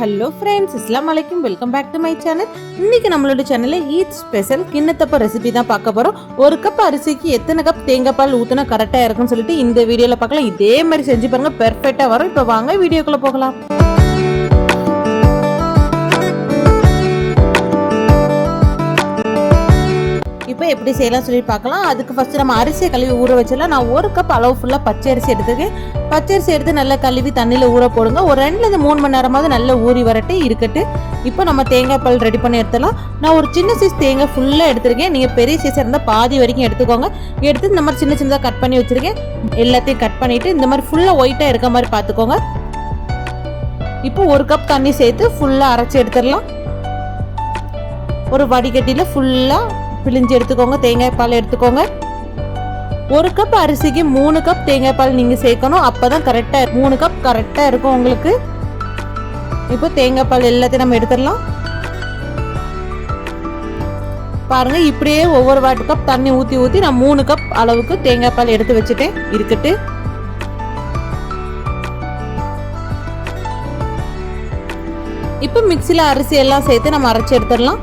Hello friends, அஸ்ஸலாமு அலைக்கும். Welcome back to my channel. இன்னைக்கு நம்மளோட சேனல்ல ஈத் ஸ்பெஷல் கிண்ணத்தப்ப ரெசிபி தான் பார்க்க போறோம். ஒரு கப் அரிசிக்கு எத்தனை கப் தேங்காய் பால் ஊற்றினா கரெக்டாக இருக்கும்னு சொல்லிட்டு இந்த வீடியோவில் பார்க்கலாம். இதே மாதிரி செஞ்சு பாருங்க, பெர்ஃபெக்டாக வரும். இப்போ வாங்க வீடியோக்குள்ளே போகலாம். இப்போ எப்படி செய்யலாம் சொல்லி பார்க்கலாம். அதுக்கு ஃபர்ஸ்ட் நம்ம அரிசியை கழுவி ஊற வச்சிடலாம். நான் ஒரு கப் அளவு ஃபுல்லாக பச்சை அரிசி எடுத்துருக்கேன். பச்சை அரிசி எடுத்து நல்லா கழுவி தண்ணியில் ஊற போடுங்க. ஒரு 2-3 மணி நேரமாவது நல்லா ஊறி வரட்டு இருக்கட்டு. இப்போ நம்ம தேங்காய் பால் ரெடி பண்ணி எடுத்துடலாம். நான் ஒரு சின்ன சைஸ் தேங்காய் ஃபுல்லாக எடுத்துருக்கேன். நீங்கள் பெரிய சைஸாக இருந்தால் பாதி வரைக்கும் எடுத்துக்கோங்க. எடுத்து இந்த மாதிரி சின்ன சின்னதாக கட் பண்ணி வச்சுருக்கேன். எல்லாத்தையும் கட் பண்ணிவிட்டு இந்த மாதிரி ஃபுல்லாக ஒயிட்டாக இருக்க மாதிரி பார்த்துக்கோங்க. இப்போ ஒரு கப் தண்ணி சேர்த்து ஃபுல்லாக அரைச்சி எடுத்துடலாம். ஒரு வடிகட்டியில் ஃபுல்லாக பிழிஞ்சு எடுத்துக்கோங்க. தேங்காய் பால் எடுத்துக்கோங்க. ஒரு கப் அரிசிக்கு 3 கப் தேங்காய் பால் நீங்கள் சேர்க்கணும். அப்போ தான் கரெக்டாக 3 கப் கரெக்டாக இருக்கும் உங்களுக்கு. இப்போ தேங்காய் பால் எல்லாத்தையும் நம்ம எடுத்துடலாம். பாருங்க, இப்படியே ஒவ்வொரு வாட்டு கப் தண்ணி ஊற்றி ஊற்றி நான் 3 கப் அளவுக்கு தேங்காய் பால் எடுத்து வச்சுட்டேன். இருக்கட்டு. இப்போ மிக்சியில் அரிசி எல்லாம் சேர்த்து நம்ம அரைச்சி எடுத்துடலாம்.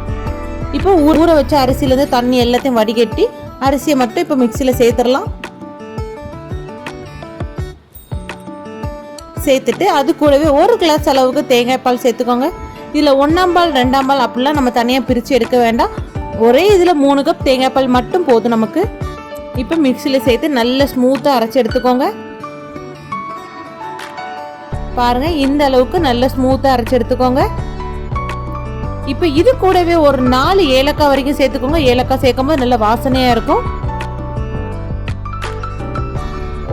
இப்போ ஊற வச்ச அரிசியிலேருந்து தண்ணி எல்லாத்தையும் வடிகட்டி அரிசியை மட்டும் இப்போ மிக்சியில் சேர்த்துடலாம். சேர்த்துட்டு அது கூடவே 1 கிளாஸ் அளவுக்கு தேங்காய் பால் சேர்த்துக்கோங்க. இதில் 1ஆம் பால் 2ஆம் பால் அப்படிலாம் நம்ம தனியாக பிரித்து எடுக்க வேண்டாம். ஒரே இதில் 3 கப் தேங்காய் பால் மட்டும் போதும் நமக்கு. இப்போ மிக்சியில் சேர்த்து நல்ல ஸ்மூத்தாக அரைச்சி எடுத்துக்கோங்க. பாருங்க, இந்த அளவுக்கு நல்ல ஸ்மூத்தாக அரைச்சி எடுத்துக்கோங்க. இப்போ இது கூடவே ஒரு 4 ஏலக்காய் வரைக்கும் சேர்த்துக்கோங்க. ஏலக்காய் சேர்க்கும் போது நல்ல வாசனையா இருக்கும்.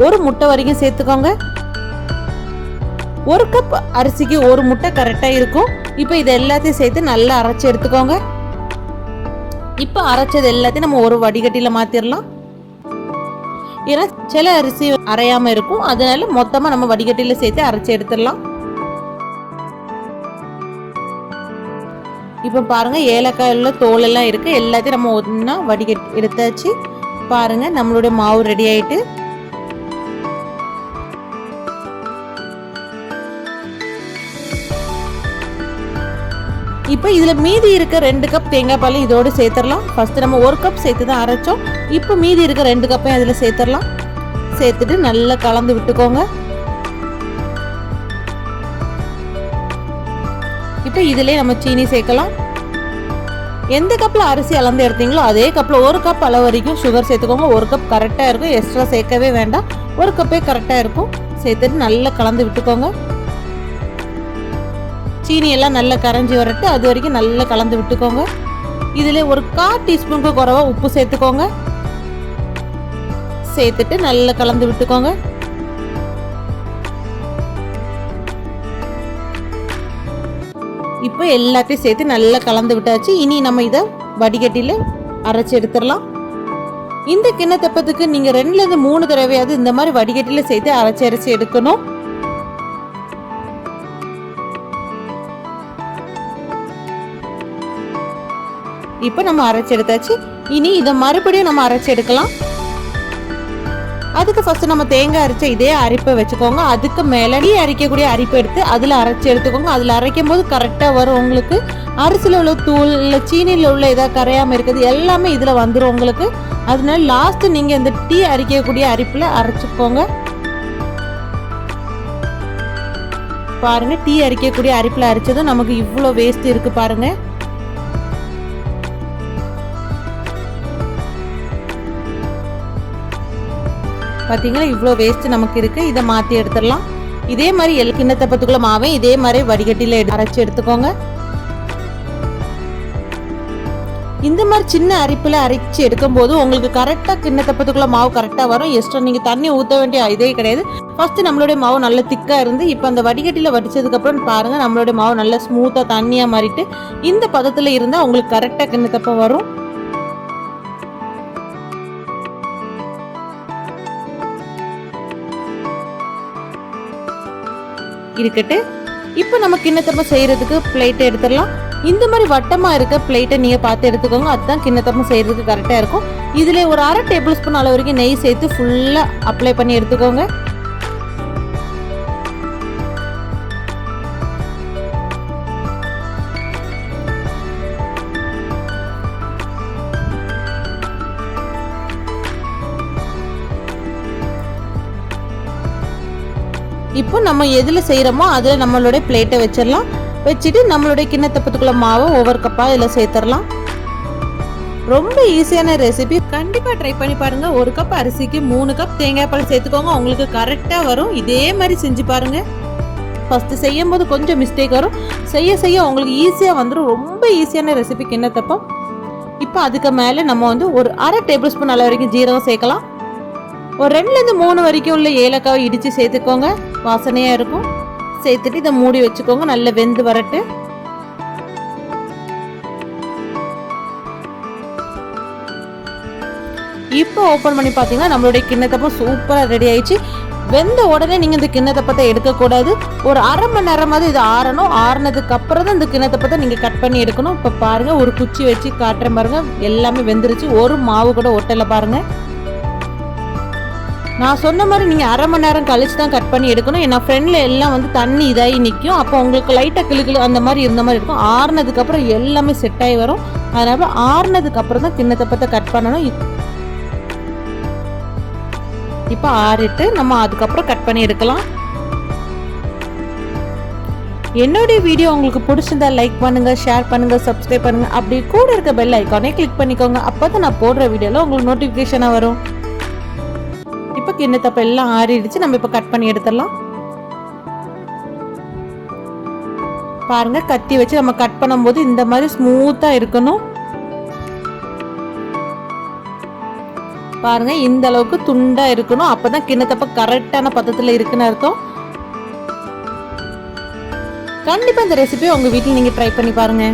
ஒரு முட்டை வரைக்கும் சேர்த்துக்கோங்க. 1 கப் அரிசிக்கு 1 முட்டை கரெக்டா இருக்கும். இப்போ இது எல்லாத்தையும் சேர்த்து நல்லா அரைச்சி எடுத்துக்கோங்க. இப்போ அரைச்சது எல்லாத்தையும் நம்ம ஒரு வடிகட்டியில மாத்திரலாம். ஏன்னா சில அரிசி அரையாம இருக்கும், அதனால மொத்தமா நம்ம வடிகட்டியில சேர்த்து அரைச்சி எடுத்துடலாம். இப்போ பாருங்க, ஏலக்காயில் தோல் எல்லாம் இருக்கு. எல்லாத்தையும் நம்ம ஒன்றா வடிகட்டி எடுத்தாச்சு. பாருங்க, நம்மளுடைய மாவு ரெடி ஆயிட்டு. இப்போ இதுல மீதி இருக்க 2 கப் தேங்காய் பால் இதோடு சேர்த்துடலாம். ஃபர்ஸ்ட் நம்ம 1 கப் சேர்த்து தான் அரைச்சோம். இப்போ மீதி இருக்க 2 கப்பையும் அதில் சேர்த்துடலாம். சேர்த்துட்டு நல்லா கலந்து விட்டுக்கோங்க. இப்போ இதிலே நம்ம சீனி சேர்க்கலாம். எந்த கப்பில் அரிசி அளந்து எடுத்தீங்களோ அதே கப்பில் 1 கப் அளவு வரைக்கும் சுகர் சேர்த்துக்கோங்க. 1 கப் கரெக்டாக இருக்கும். எக்ஸ்ட்ரா சேர்க்கவே வேண்டாம். 1 கப்பே கரெக்டாக இருக்கும். சேர்த்துட்டு நல்லா கலந்து விட்டுக்கோங்க. சீனி எல்லாம் நல்லா கரைஞ்சி வரட்டு, அது வரைக்கும் நல்லா கலந்து விட்டுக்கோங்க. இதில் ஒரு 1/4 டீஸ்பூனுக்கு குறைவா உப்பு சேர்த்துக்கோங்க. சேர்த்துட்டு நல்லா கலந்து விட்டுக்கோங்க. இப்போ எல்லாத்தையும் சேர்த்து நல்லா கலந்து விட்டாச்சு. இனி நம்ம இதை வடிகட்டியில் அரைச்சி எடுத்துடலாம். இந்த கிண்ணத்தப்பத்துக்கு நீங்கள் 2-3 தடவையாவது இந்த மாதிரி வடிகட்டியில் சேர்த்து அரைச்சி எடுக்கணும். இப்போ நம்ம அரைச்சி எடுத்தாச்சு. இனி இதை மறுபடியும் நம்ம அரைச்சி எடுக்கலாம். அதுக்கு ஃபர்ஸ்ட் நம்ம தேங்காய் அரைச்ச இதே அரிப்பை வச்சுக்கோங்க. அதுக்கு மேலே அரைக்கக்கூடிய அரிப்பை எடுத்து அதில் அரைச்சி எடுத்துக்கோங்க. அதில் அரைக்கும் போது கரெக்டாக வரும் உங்களுக்கு. அரிசியில் உள்ள தூள் இல்லை சீனியில் உள்ள ஏதாவது கரையாமல் இருக்குது எல்லாமே இதில் வந்துடும் உங்களுக்கு. அதனால லாஸ்ட் நீங்கள் இந்த டீ அரைக்கக்கூடிய அரிப்பில் அரைச்சிக்கோங்க. பாருங்க, டீ அரைக்கக்கூடிய அரிப்பில் அரைச்சதும் நமக்கு இவ்வளோ வேஸ்ட் இருக்கு பாருங்க. பார்த்தீங்களா, இவ்வளோ வேஸ்ட் நமக்கு இருக்கு. இதை மாற்றி எடுத்துடலாம். இதே மாதிரி கிண்ணத்தப்பத்துக்குள்ள மாவை இதே மாதிரி வடிகட்டியில் அரைச்சி எடுத்துக்கோங்க. இந்த மாதிரி சின்ன அரிப்பில் அரைச்சி எடுக்கும் போது உங்களுக்கு கரெக்டாக கிண்ணத்தப்பத்துக்குள்ள மாவு கரெக்டாக வரும். எக்ஸ்ட்ரா நீங்கள் தண்ணி ஊற்ற வேண்டிய இதே கிடையாது. ஃபர்ஸ்ட் நம்மளுடைய மாவு நல்ல திக்காக இருந்து இப்போ அந்த வடிகட்டியில் வடிச்சதுக்கப்புறம் பாருங்க, நம்மளுடைய மாவு நல்ல ஸ்மூத்தாக தண்ணியாக மாறிட்டு இந்த பதத்தில் இருந்தால் உங்களுக்கு கரெக்டாக கிண்ணத்தப்பம் வரும். இருக்கட்டு. இப்போ நம்ம கிண்ணத்தப்பம் செய்யறதுக்கு பிளேட்டை எடுத்துடலாம். இந்த மாதிரி வட்டமா இருக்க பிளேட்டை நீங்க பார்த்து எடுத்துக்கோங்க. அதுதான் கிண்ணத்தப்பம் செய்யறதுக்கு கரெக்டா இருக்கும். இதுல ஒரு 1/2 டேபிள் ஸ்பூன் அளவு வரைக்கும் நெய் சேர்த்து ஃபுல்லா அப்ளை பண்ணி எடுத்துக்கோங்க. இப்போ நம்ம எதில் செய்கிறோமோ அதில் நம்மளுடைய பிளேட்டை வச்சிடலாம். வச்சுட்டு நம்மளுடைய கிண்ணத்தப்பத்துக்குள்ள மாவை ஒவ்வொரு கப்பாக இதில் சேர்த்துடலாம். ரொம்ப ஈஸியான ரெசிபி, கண்டிப்பாக ட்ரை பண்ணி பாருங்கள். 1 கப் அரிசிக்கு 3 கப் தேங்காய் பால் சேர்த்துக்கோங்க, உங்களுக்கு கரெக்டாக வரும். இதே மாதிரி செஞ்சு பாருங்கள். ஃபஸ்ட்டு செய்யும் போது கொஞ்சம் மிஸ்டேக் வரும், செய்ய செய்ய உங்களுக்கு ஈஸியாக வந்துடும். ரொம்ப ஈஸியான ரெசிபி கிண்ணத்தப்பம். இப்போ அதுக்கு மேலே நம்ம வந்து ஒரு 1/2 டேபிள் ஸ்பூன் அளவு வரைக்கும் ஜீரகம் சேர்க்கலாம். ஒரு 2லேருந்து 3 வரைக்கும் உள்ள ஏலக்காவை இடித்து சேர்த்துக்கோங்க, வாசனையாக இருக்கும். சேர்த்துட்டு இதை மூடி வச்சுக்கோங்க, நல்லா வெந்து வரட்டு. இப்போ ஓப்பன் பண்ணி பார்த்தீங்கன்னா நம்மளுடைய கிண்ணத்தப்பம் சூப்பராக ரெடி ஆயிடுச்சு. வெந்த உடனே நீங்கள் இந்த கிண்ணத்தப்பத்தை எடுக்கக்கூடாது. ஒரு 1/2 மணி நேரமாவது இது ஆறணும். ஆறுனதுக்கு அப்புறம் தான் இந்த கிண்ணத்தப்பத்தை நீங்கள் கட் பண்ணி எடுக்கணும். இப்போ பாருங்கள், ஒரு குச்சி வச்சு காட்டுறேன் பாருங்கள், எல்லாமே வெந்துருச்சு. ஒரு மாவு கூட ஒட்டலை பாருங்கள். நான் சொன்ன மாதிரி நீங்கள் 1/2 மணி நேரம் கழிச்சு தான் கட் பண்ணி எடுக்கணும். ஏன்னா ஃப்ரெண்டில் எல்லாம் வந்து தண்ணி இதாகி நிற்கும். அப்போ உங்களுக்கு லைட்டாக கிளு அந்த மாதிரி இருந்த மாதிரி இருக்கும். ஆறுனதுக்கப்புறம் எல்லாமே செட் ஆகி வரும். அதனால் ஆறுனதுக்கப்புறம் தான் கிண்ணத்தப்பத்தை கட் பண்ணணும். இப்போ ஆறிட்டு நம்ம அதுக்கப்புறம் கட் பண்ணி எடுக்கலாம். என்னுடைய வீடியோ உங்களுக்கு பிடிச்சிருந்தா லைக் பண்ணுங்க, ஷேர் பண்ணுங்க, சப்ஸ்கிரைப் பண்ணுங்க. அப்படி கூட இருக்க பெல் ஐக்கானே கிளிக் பண்ணிக்கோங்க. அப்பதான் நான் போடுற வீடியோல உங்களுக்கு நோட்டிபிகேஷனா வரும். இப்போ கிண்ணத்தப்பம் எல்லாம் ஆறிடுச்சு. நம்ம இப்போ கட் பண்ணி எடுத்துடலாம். பாருங்க, கத்தி வச்சு நம்ம கட் பண்ணும்போது இந்த மாதிரி ஸ்மூத்தா இருக்கணும். பாருங்க, இந்த அளவுக்கு துண்டா இருக்கணும். அப்பதான் கிண்ணத்தப்பம் கரெக்டான பதத்துல இருக்குன்னு அர்த்தம். கண்டிப்பா இந்த ரெசிபியை உங்க வீட்டில் நீங்க ட்ரை பண்ணி பாருங்க.